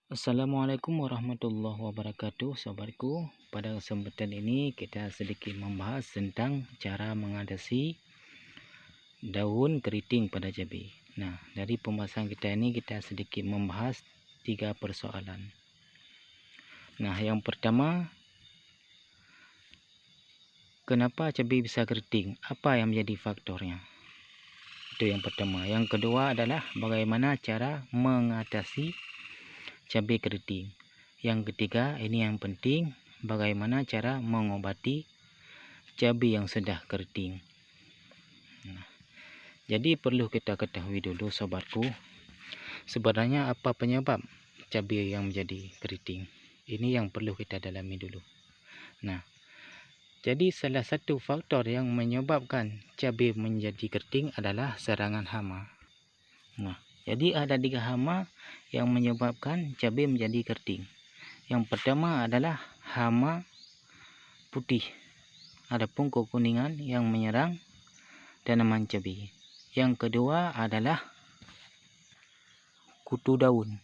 Assalamualaikum warahmatullahi wabarakatuh, sobatku. Pada kesempatan ini kita sedikit membahas tentang cara mengatasi daun keriting pada cabai. Nah, dari pembahasan kita ini kita sedikit membahas 3 persoalan. Nah, yang pertama, kenapa cabai bisa keriting? Apa yang menjadi faktornya? Itu yang pertama. Yang kedua adalah bagaimana cara mengatasi cabai keriting. Yang ketiga, ini yang penting, bagaimana cara mengobati cabai yang sudah keriting. Nah, jadi perlu kita ketahui dulu, sobatku, sebenarnya apa penyebab cabai yang menjadi keriting. Ini yang perlu kita dalami dulu. Nah, jadi salah satu faktor yang menyebabkan cabai menjadi keriting adalah serangan hama. Nah, jadi ada 3 hama yang menyebabkan cabai menjadi keriting. Yang pertama adalah hama putih, adapun kekuningan yang menyerang tanaman cabai. Yang kedua adalah kutu daun.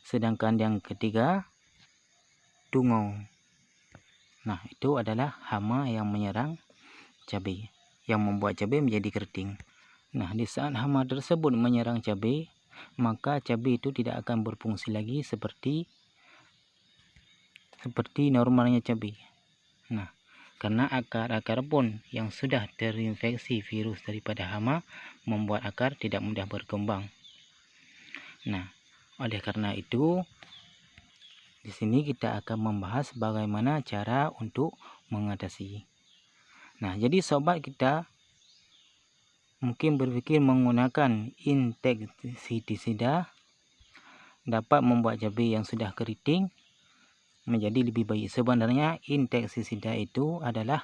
Sedangkan yang ketiga tungau. Nah, itu adalah hama yang menyerang cabai, yang membuat cabai menjadi keriting. Nah, di saat hama tersebut menyerang cabai, maka cabai itu tidak akan berfungsi lagi seperti normalnya cabai. Nah, karena akar-akar pun yang sudah terinfeksi virus daripada hama membuat akar tidak mudah berkembang. Nah, oleh karena itu di sini kita akan membahas bagaimana cara untuk mengatasi. Nah, jadi sobat kita mungkin berpikir menggunakan insektisida dapat membuat cabai yang sudah keriting menjadi lebih baik. Sebenarnya insektisida itu adalah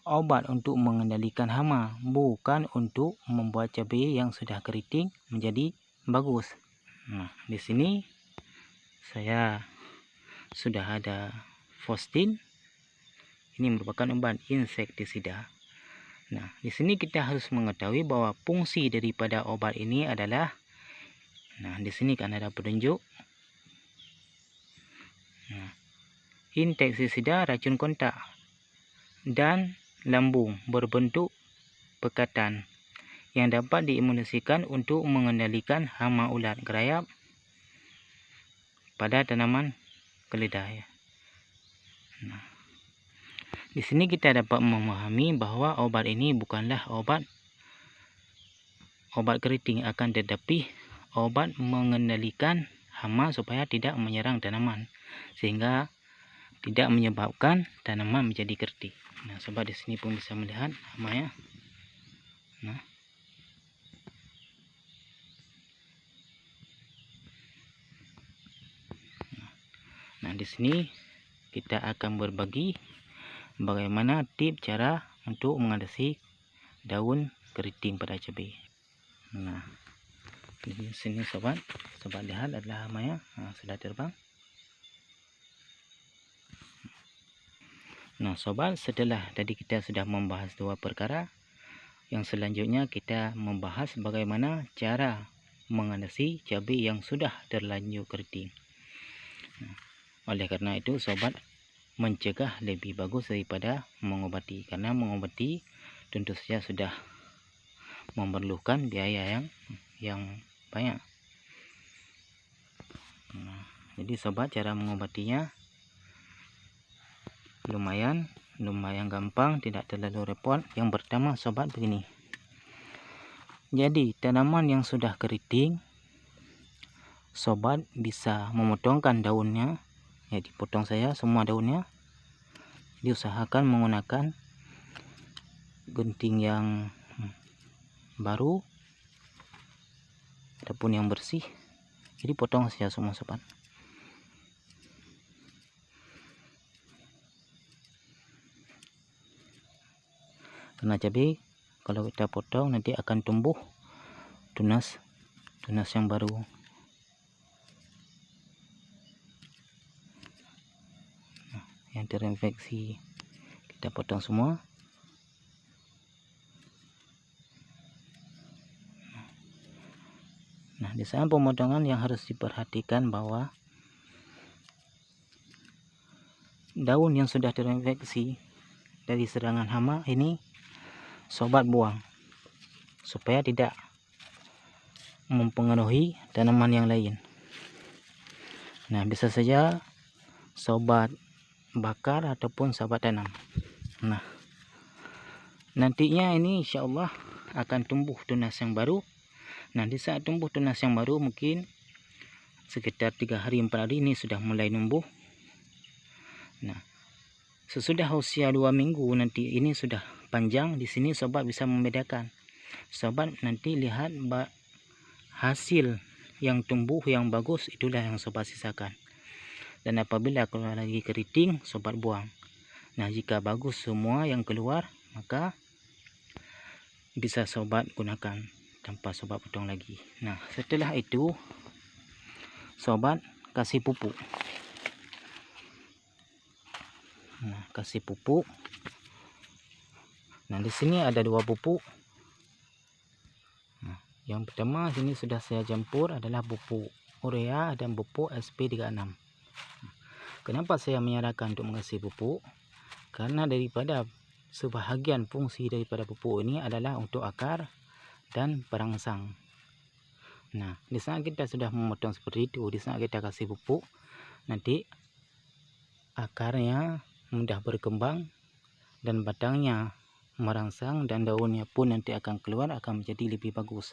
obat untuk mengendalikan hama, bukan untuk membuat cabai yang sudah keriting menjadi bagus. Nah, di sini saya sudah ada Fostin. Ini merupakan obat insektisida. Nah, di sini kita harus mengetahui bahwa fungsi daripada obat ini adalah, nah, di sini kan ada petunjuk. Nah, insektisida racun kontak dan lambung berbentuk pekatan yang dapat diimunisasikan untuk mengendalikan hama ulat gerayap pada tanaman keledai. Nah, di sini kita dapat memahami bahwa obat ini bukanlah obat keriting, akan tetapi obat mengendalikan hama supaya tidak menyerang tanaman, sehingga tidak menyebabkan tanaman menjadi keriting. Nah, sobat di sini pun bisa melihat hamanya. Nah, di sini kita akan berbagi bagaimana tips cara untuk mengatasi daun keriting pada cabai. Nah, di sini sobat lihat adalah hamanya. Nah, sudah terbang. Nah, sobat, setelah tadi kita sudah membahas 2 perkara, yang selanjutnya kita membahas bagaimana cara mengatasi cabai yang sudah terlanjur keriting. Nah, oleh karena itu sobat, mencegah lebih bagus daripada mengobati, karena mengobati tentu saja sudah memerlukan biaya yang banyak. Nah, jadi sobat, cara mengobatinya lumayan gampang, tidak terlalu repot. Yang pertama sobat begini. Jadi tanaman yang sudah keriting, sobat bisa memotongkan daunnya. Ya, dipotong saya semua daunnya. Jadi usahakan menggunakan gunting yang baru ataupun yang bersih. Jadi potong saja semua sobat. Karena cabai kalau kita potong nanti akan tumbuh tunas yang baru. Nah, yang terinfeksi kita potong semua. Nah, di saat pemotongan yang harus diperhatikan bahwa daun yang sudah terinfeksi dari serangan hama ini sobat buang supaya tidak mempengaruhi tanaman yang lain. Nah, bisa saja sobat bakar ataupun sobat tanam. Nah, nantinya ini insya Allah akan tumbuh tunas yang baru. Nah, di saat tumbuh tunas yang baru mungkin sekitar 3 hari 4 hari ini sudah mulai numbuh. Nah, sesudah usia 2 minggu nanti ini sudah panjang. Di sini sobat bisa membedakan. Sobat nanti lihat hasil yang tumbuh yang bagus, itulah yang sobat sisakan. Dan apabila keluar lagi keriting, sobat buang. Nah, jika bagus semua yang keluar, maka bisa sobat gunakan tanpa sobat potong lagi. Nah, setelah itu sobat kasih pupuk. Nah, kasih pupuk. Nah, di sini ada 2 pupuk. Nah, yang pertama sini sudah saya campur adalah pupuk urea dan pupuk SP36. Kenapa saya menyarankan untuk mengasih pupuk? Karena daripada sebahagian fungsi daripada pupuk ini adalah untuk akar dan perangsang. Nah, di saat kita sudah memotong seperti itu, di saat kita kasih pupuk, nanti akarnya mudah berkembang dan batangnya merangsang dan daunnya pun nanti akan keluar, akan menjadi lebih bagus.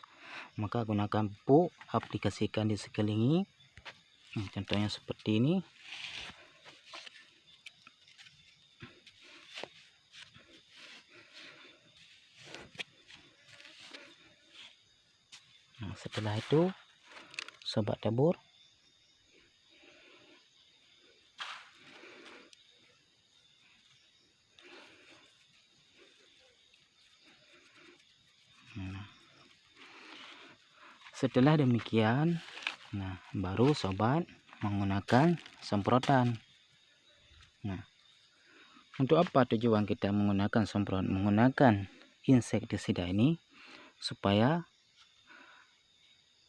Maka gunakan pupuk, aplikasikan di sekeliling. Contohnya seperti ini. Nah, setelah itu sobat tabur. Setelah demikian, nah baru sobat menggunakan semprotan. Nah, untuk apa tujuan kita menggunakan semprot? Menggunakan insektisida ini supaya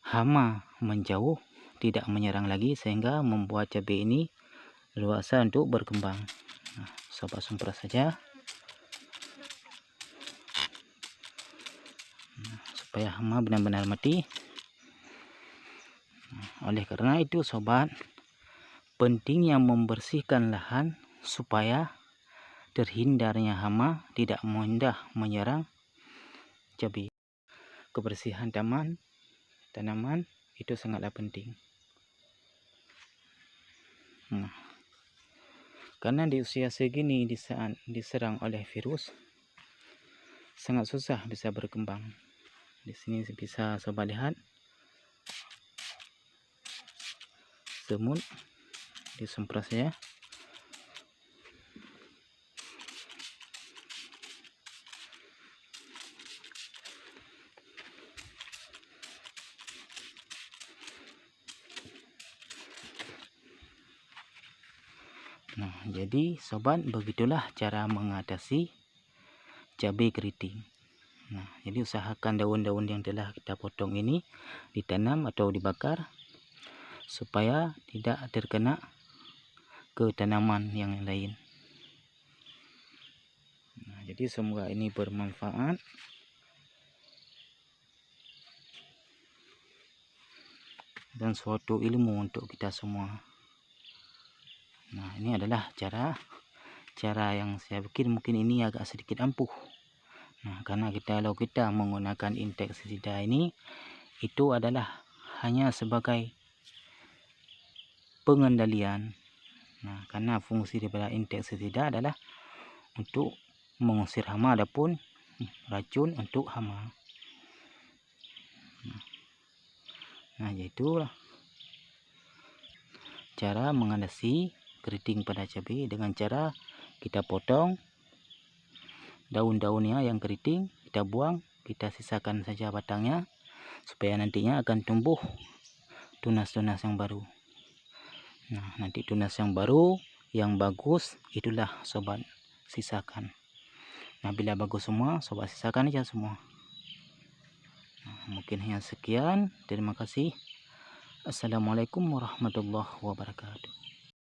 hama menjauh, tidak menyerang lagi, sehingga membuat cabai ini luasa untuk berkembang. Nah, sobat semprot saja. Nah, supaya hama benar-benar mati. Oleh karena itu sobat, pentingnya membersihkan lahan supaya terhindarnya hama tidak mudah menyerang cabai. Kebersihan tanaman itu sangatlah penting. Nah, karena di usia segini di saat diserang oleh virus sangat susah bisa berkembang. Di sini bisa sobat lihat semut disemprot saja. Nah, jadi sobat, begitulah cara mengatasi cabai keriting. Nah, jadi usahakan daun-daun yang telah kita potong ini ditanam atau dibakar supaya tidak terkena ke tanaman yang lain. Nah, jadi semoga ini bermanfaat. Dan suatu ilmu untuk kita semua. Nah, ini adalah cara yang saya pikir mungkin ini agak sedikit ampuh. Nah, karena kalau kita menggunakan insektisida ini, itu adalah hanya sebagai pengendalian. Nah, karena fungsi daripada insektisida adalah untuk mengusir hama, adapun racun untuk hama. Nah, yaitulah cara mengatasi keriting pada cabai dengan cara kita potong daun-daunnya yang keriting, kita buang, kita sisakan saja batangnya supaya nantinya akan tumbuh tunas-tunas yang baru. Nah, nanti tunas yang baru yang bagus itulah sobat sisakan. Nah, bila bagus semua, sobat sisakan aja semua. Nah, mungkin hanya sekian. Terima kasih. Assalamualaikum warahmatullahi wabarakatuh.